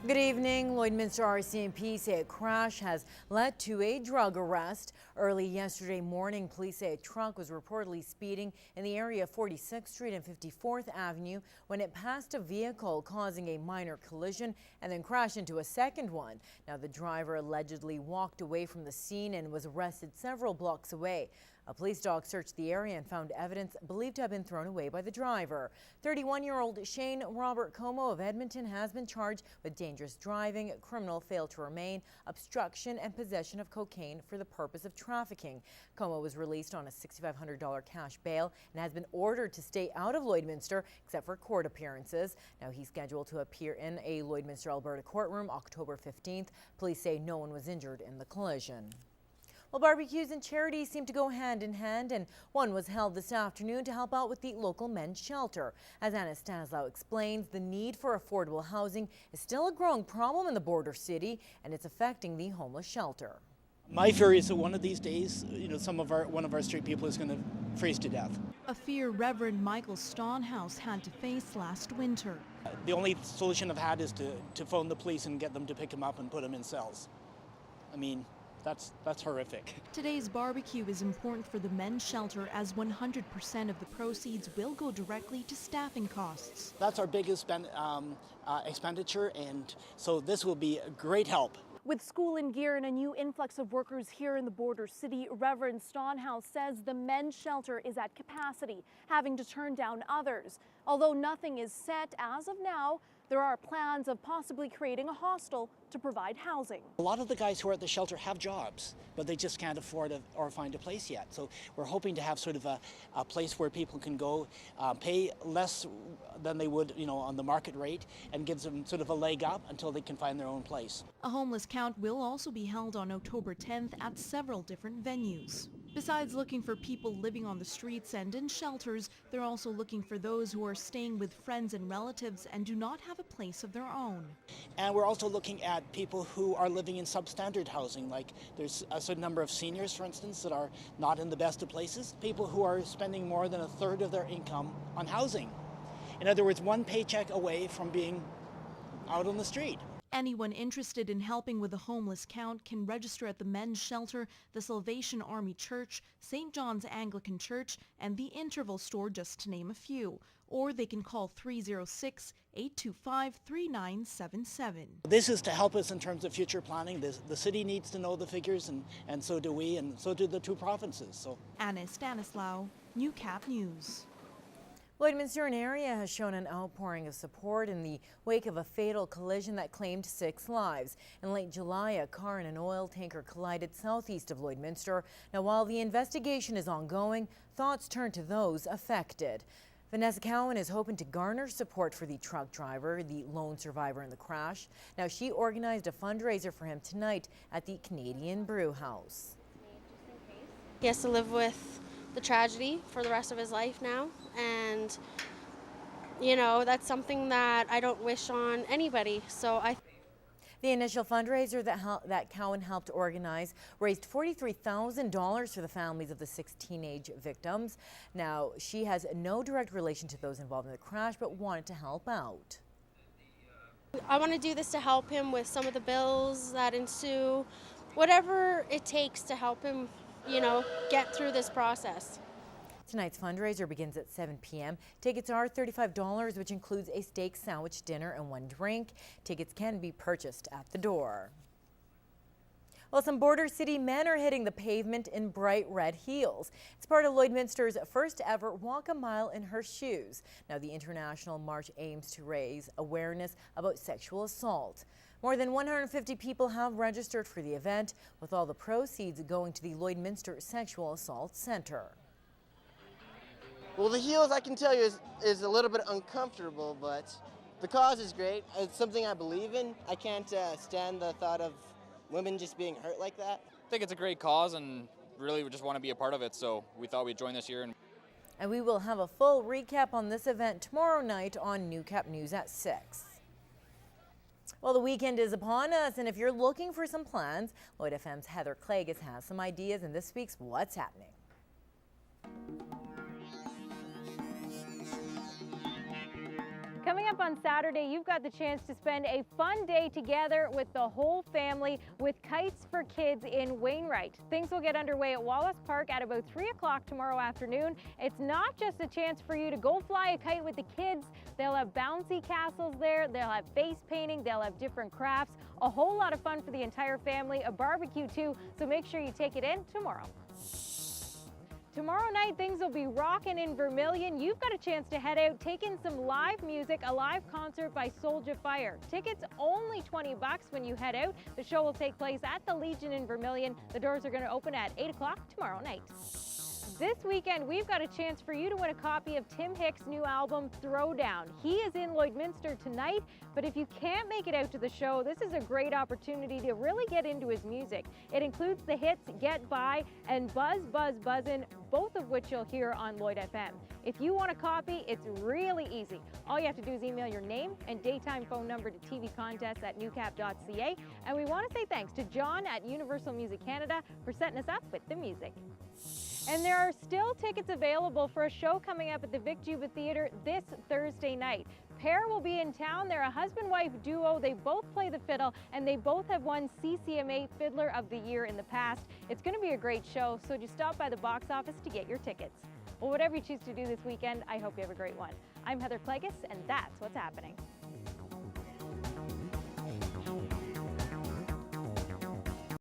Good evening. Lloydminster RCMP say a crash has led to a drug arrest. Early yesterday morning, police say a truck was reportedly speeding in the area of 46th Street and 54th Avenue when it passed a vehicle, causing a minor collision and then crashed into a second one. Now, the driver allegedly walked away from the scene and was arrested several blocks away. A police dog searched the area and found evidence believed to have been thrown away by the driver. 31-year-old Shane Robert Como of Edmonton has been charged with dangerous driving, criminal fail to remain, obstruction, and possession of cocaine for the purpose of trafficking. Como was released on a $6,500 cash bail and has been ordered to stay out of Lloydminster except for court appearances. Now, he's scheduled to appear in a Lloydminster, Alberta courtroom October 15th. Police say no one was injured in the collision. Well, barbecues and charities seem to go hand in hand, and one was held this afternoon to help out with the local men's shelter. As Anna Stanislaw explains, the need for affordable housing is still a growing problem in the border city, and it's affecting the homeless shelter. My fear is that one of these days, one of our street people is going to freeze to death. A fear Reverend Michael Stonehouse had to face last winter. The only solution I've had is to phone the police and get them to pick him up and put him in cells. I mean, that's horrific. Today's barbecue is important for the men's shelter as 100% of the proceeds will go directly to staffing costs. That's our biggest expenditure, and so this will be a great help. With school in gear and a new influx of workers here in the border city, Reverend Stonehouse says the men's shelter is at capacity, having to turn down others. Although nothing is set as of now, there are plans of possibly creating a hostel to provide housing. A lot of the guys who are at the shelter have jobs, but they just can't afford or find a place yet. So we're hoping to have sort of a place where people can go, pay less than they would, on the market rate, and gives them sort of a leg up until they can find their own place. A homeless count will also be held on October 10th at several different venues. Besides looking for people living on the streets and in shelters, they're also looking for those who are staying with friends and relatives and do not have a place of their own. And we're also looking at people who are living in substandard housing, like there's a certain number of seniors, for instance, that are not in the best of places. People who are spending more than a third of their income on housing. In other words, one paycheck away from being out on the street. Anyone interested in helping with the homeless count can register at the men's shelter, the Salvation Army Church, St. John's Anglican Church, and the Interval Store, just to name a few. Or they can call 306-825-3977. This is to help us in terms of future planning. The city needs to know the figures, and so do we, and so do the two provinces. So. Anna Stanislaw, Newcap News. Lloydminster area has shown an outpouring of support in the wake of a fatal collision that claimed 6 lives. In late July, a car and an oil tanker collided southeast of Lloydminster. Now, while the investigation is ongoing, thoughts turn to those affected. Vanessa Cowan is hoping to garner support for the truck driver, the lone survivor in the crash. Now, she organized a fundraiser for him tonight at the Canadian Brew House. He has to live with the tragedy for the rest of his life now, and that's something that I don't wish on anybody. So The initial fundraiser that Cowan helped organize raised $43,000 for the families of the 6 teenage victims. Now, she has no direct relation to those involved in the crash, but wanted to help out. I want to do this to help him with some of the bills that ensue, whatever it takes to help him get through this process. Tonight's fundraiser begins at 7 p.m. Tickets are $35, which includes a steak sandwich dinner and 1 drink. Tickets can be purchased at the door. Well, some border city men are hitting the pavement in bright red heels. It's part of Lloydminster's first ever Walk a Mile in Her Shoes. Now, the international march aims to raise awareness about sexual assault. More than 150 people have registered for the event, with all the proceeds going to the Lloydminster Sexual Assault Center. Well, the heels, I can tell you, is a little bit uncomfortable, but the cause is great. It's something I believe in. I can't stand the thought of women just being hurt like that. I think it's a great cause, and really we just want to be a part of it, so we thought we'd join this year. And we will have a full recap on this event tomorrow night on Newcap News at 6. Well, the weekend is upon us, and if you're looking for some plans, Lloyd FM's Heather Clagus has some ideas in this week's What's Happening. Coming up on Saturday, you've got the chance to spend a fun day together with the whole family with Kites for Kids in Wainwright. Things will get underway at Wallace Park at about 3 o'clock tomorrow afternoon. It's not just a chance for you to go fly a kite with the kids. They'll have bouncy castles there, they'll have face painting, they'll have different crafts, a whole lot of fun for the entire family, a barbecue too, so make sure you take it in tomorrow. Tomorrow night, things will be rocking in Vermilion. You've got a chance to head out, take in some live music, a live concert by Soulja Fire. Tickets only $20 when you head out. The show will take place at the Legion in Vermilion. The doors are going to open at 8 o'clock tomorrow night. This weekend, we've got a chance for you to win a copy of Tim Hicks' new album, Throwdown. He is in Lloydminster tonight, but if you can't make it out to the show, this is a great opportunity to really get into his music. It includes the hits Get By and Buzz Buzz Buzzin', both of which you'll hear on Lloyd FM. If you want a copy, it's really easy. All you have to do is email your name and daytime phone number to tvcontests@newcap.ca. And we want to say thanks to John at Universal Music Canada for setting us up with the music. And there are still tickets available for a show coming up at the Vic Juba Theatre this Thursday night. Pair will be in town. They're a husband-wife duo. They both play the fiddle, and they both have won CCMA Fiddler of the Year in the past. It's going to be a great show, so just stop by the box office to get your tickets. Well, whatever you choose to do this weekend, I hope you have a great one. I'm Heather Plegas, and that's what's happening.